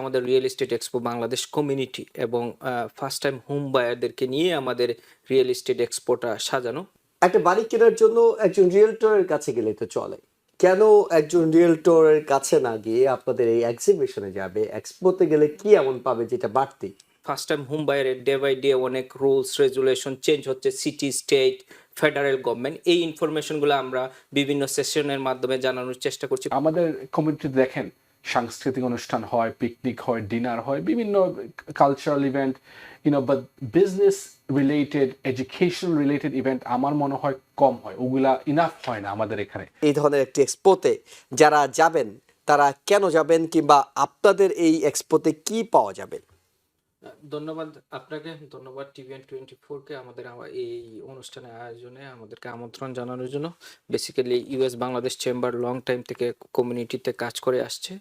আমাদের real estate expo Bangladesh community এবং first time home বায়ারদেরকে নিয়ে আমাদের রিয়েল এস্টেট এক্সপোটা সাজানো। একটা বাড়ি কেনার জন্য একজন রিয়েলটরের কাছে গেলে তো চলে, কেন একজন রিয়েলটরের কাছে না গিয়ে আপনাদের এই এক্সিবিশনে যাবে? এক্সপোতে গেলে কি এমন পাবে যেটা বাড়তি? ফার্স্ট টাইম হোম বায়ারের ডে বাই ডে অনেক রুলস রেগুলেশন চেঞ্জ হচ্ছে, সিটি, স্টেট, ফেডারেল গভর্নমেন্ট। এই ইনফরমেশনগুলো আমরা বিভিন্ন সেশনের মাধ্যমে জানানোর চেষ্টা করছি। আমাদের কমিউনিটিতে দেখেন সাংস্কৃতিক অনুষ্ঠান হয়, পিকনিক হয়, ডিনার হয়, বিভিন্ন cultural event, but business related, education related event আমার মনে হয় কম হয়, ওগুলা ইনাফ হয় না আমাদের এখানে। এই ধরনের একটি এক্সপোতে যারা যাবেন তারা কেন যাবেন, কিংবা আপনাদের এই এক্সপোতে কি পাওয়া যাবে? ধন্যবাদ আপনাকে, ধন্যবাদ TVN24-কে আমাদের এই অনুষ্ঠানে আয়োজনে আমাদেরকে আমন্ত্রণ জানানোর জন্য। Basically US Bangladesh chamber long time থেকে কমিউনিটিতে কাজ করে আসছে।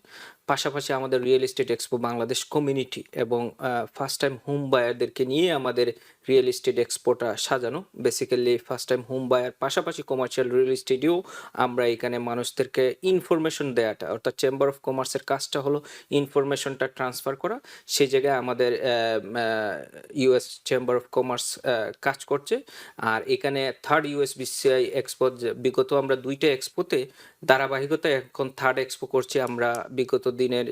পাশাপাশি আমাদের real estate expo Bangladesh community এবং ফার্স্ট টাইম হোম বায়ারদেরকে নিয়ে আমাদের রিয়েল এস্টেট এক্সপোটা সাজানো। Basically first time home buyer পাশাপাশি কমার্শিয়াল রিয়েল এস্টেটেও আমরা এখানে মানুষদেরকে ইনফরমেশন দেওয়াটা, অর্থাৎ চেম্বার অফ কমার্সের কাজটা হলো ইনফরমেশনটা ট্রান্সফার করা। সেই জায়গায় আমাদের ইউএস চেম্বার অফ কমার্স কাজ করছে। আর এখানে থার্ড USBCI এক্সপো, বিগত আমরা 2টা এক্সপোতে ধারাবাহিকতায় এখন থার্ড এক্সপো করছি আমরা। বিগত দিনের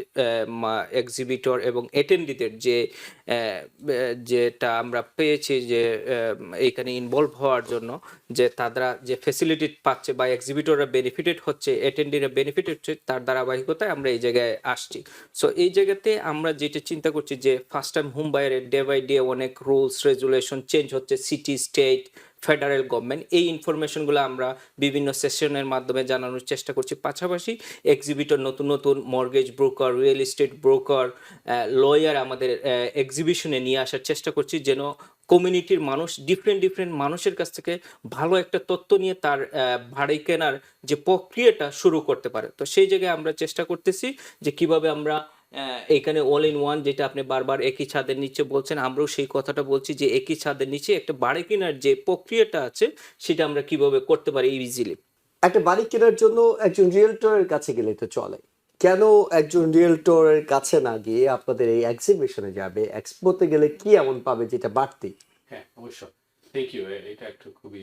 এক্সিবিটর এবং অ্যাটেন্ডিদের যেটা আমরা পেয়েছি যে এইখানে ইনভলভ হওয়ার জন্য যে তারা যে ফ্যাসিলিটি পাচ্ছে বা এক্সিবিটররা বেনিফিটেড হচ্ছে, অ্যাটেন্ডিরা বেনিফিট হচ্ছে, তার ধারাবাহিকতায় আমরা এই জায়গায় আসছি। সো এই জায়গাতে আমরা যেটা চিন্তা করছি যে ফার্স্ট টাইম হোম বায়ারের ডে বাই ডে অনেক রুলস রেগুলেশন চেঞ্জ হচ্ছে, সিটি, স্টেট, ফেডারেল গভর্নমেন্ট। এই ইনফরমেশনগুলো আমরা বিভিন্ন সেশনের মাধ্যমে জানানোর চেষ্টা করছি। পাশাপাশি এক্সিবিটর নতুন নতুন mortgage broker, real estate broker, lawyer আমাদের এক্সিবিশনে নিয়ে আসার চেষ্টা করছি, যেন কমিউনিটির মানুষ ডিফারেন্ট মানুষের কাছ থেকে ভালো একটা তথ্য নিয়ে তার বাড়ি কেনার যে প্রক্রিয়াটা শুরু করতে পারে। তো সেই জায়গায় আমরা চেষ্টা করতেছি যে কিভাবে আমরা এখানে অল ইন ওয়ান, যেটা আপনি বারবার একই ছাদের নিচে বলছেন, আমরাও সেই কথাটা বলছি যে একই ছাদের নিচে একটা বাড়ি কেনার যে প্রক্রিয়াটা আছে সেটা আমরা কিভাবে করতে পারি ইজিলি। একটা বাড়ি কেনার জন্য একজন রিয়েলটরের কাছে গেলে তো চলে, কেন একজন রিয়েলটরের কাছে না গিয়ে আপনাদের এই এক্সিবিশনে যাবে? এক্সপোতে গেলে কি এমন পাবে যেটা বাড়তি? হ্যাঁ, অবশ্যই। Thank you. এটা একটা খুবই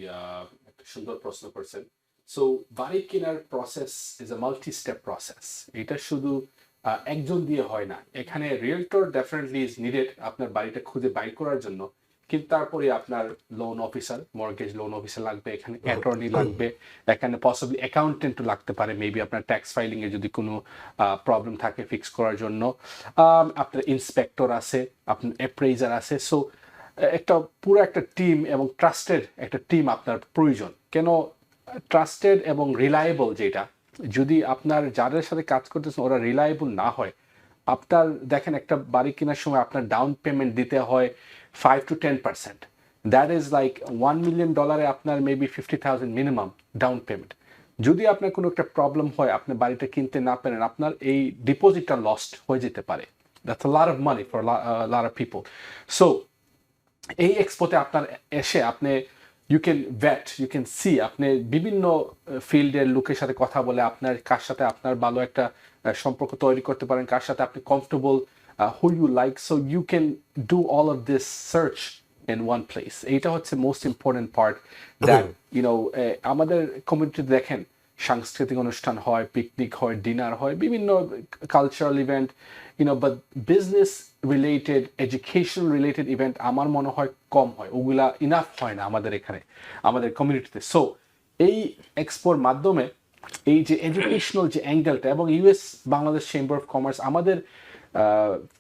একটা সুন্দর প্রশ্ন করছেন। সো বাড়ি কেনার process is a multi step process. এটা শুধু একজন দিয়ে হয় না। এখানে রিয়েলটর ডেফিনেটলি ইজ নিডেড আপনার বাড়িটা খুঁজে বাই করার জন্য, কিন্তু তারপরে আপনার loan officer, mortgage loan officer লাগবে, এখানে অ্যাটর্নি লাগবে, এখানে পসিবলি অ্যাকাউন্টেন্টও লাগতে পারে, মেবি আপনার ট্যাক্স ফাইলিং এ যদি কোনো প্রবলেম থাকে ফিক্স করার জন্য। আপনার ইন্সপেক্টর আছে, আপনার অ্যাপ্রেইজার আছে। সো একটা পুরো একটা টিম এবং ট্রাস্টেড একটা টিম আপনার প্রয়োজন। কেন ট্রাস্টেড এবং রিলায়েবল, যেটা যদি আপনার যাদের সাথে কাজ করতেছেন ওরা রিলায়েবল না হয়, আপনার দেখেন একটা বাড়ি কেনার সময় আপনার ডাউন পেমেন্ট দিতে হয় 5 to 10%। That is like $1 million আপনার মেবি 50,000 মিনিমাম ডাউন পেমেন্ট। যদি আপনার কোনো একটা প্রবলেম হয়, আপনি বাড়িটা কিনতে না পারেন, আপনার এই ডিপোজিটটা লস্ট হয়ে যেতে পারে। That's a lot of money for lot of people. So এই এক্সপোতে আপনার এসে আপনি ইউ ক্যান সি, আপনি বিভিন্ন ফিল্ডের লোকের সাথে কথা বলে আপনার কার সাথে আপনার ভালো একটা সম্পর্ক তৈরি করতে পারেন, কার সাথে আপনি comfortable, who you like. So you can do all of this search in one place. এইটা হচ্ছে মোস্ট ইম্পর্টেন্ট পার্ট দ্যাট আমাদের কমিউনিটিতে দেখেন সাংস্কৃতিক অনুষ্ঠান হয়, পিকনিক হয়, ডিনার হয়, বিভিন্ন cultural event, but business related, education related event আমার মনে হয় কম হয়, ওগুলা ইনাফ হয় না আমাদের এখানে, আমাদের কমিউনিটিতে। সো এই এক্সপোর মাধ্যমে এই যে এডুকেশনাল যে অ্যাঙ্গেলটা, এবং US Bangladesh chamber of commerce, আমাদের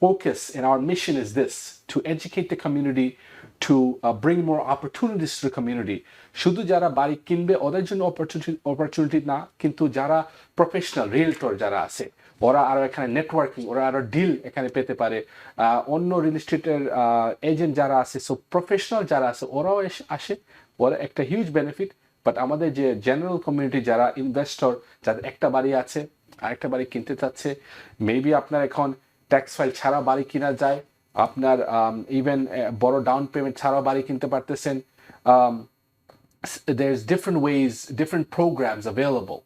focus and our mission is this: to educate the community, to bring more opportunities to the community. শুধু যারা বাড়ি কিনবে ওদের জন্য অপরচুনিটি না, কিন্তু যারা প্রফেশনাল রিয়েলটর যারা আছে, ওরা আরো এখানে নেটওয়ার্কিং, ওরা আরো ডিল এখানে পেতে পারে। অন্য রিয়েল এস্টেটের এজেন্ট যারা আছে, সো প্রফেশনাল যারা আছে ওরাও আসে, ওরা একটা হিউজ বেনিফিট। বাট আমাদের যে জেনারেল কমিউনিটি যারা ইনভেস্টর, যাদের একটা বাড়ি আছে, আরেকটা বাড়ি কিনতে চাচ্ছে, মেবি আপনার এখন ট্যাক্স ফাইল ছাড়া বাড়ি কিনা যায়, আপনার ইভেন বড় ডাউন পেমেন্ট ছাড়াও বাড়ি কিনতে পারতেছেন। There's different ways, different programs available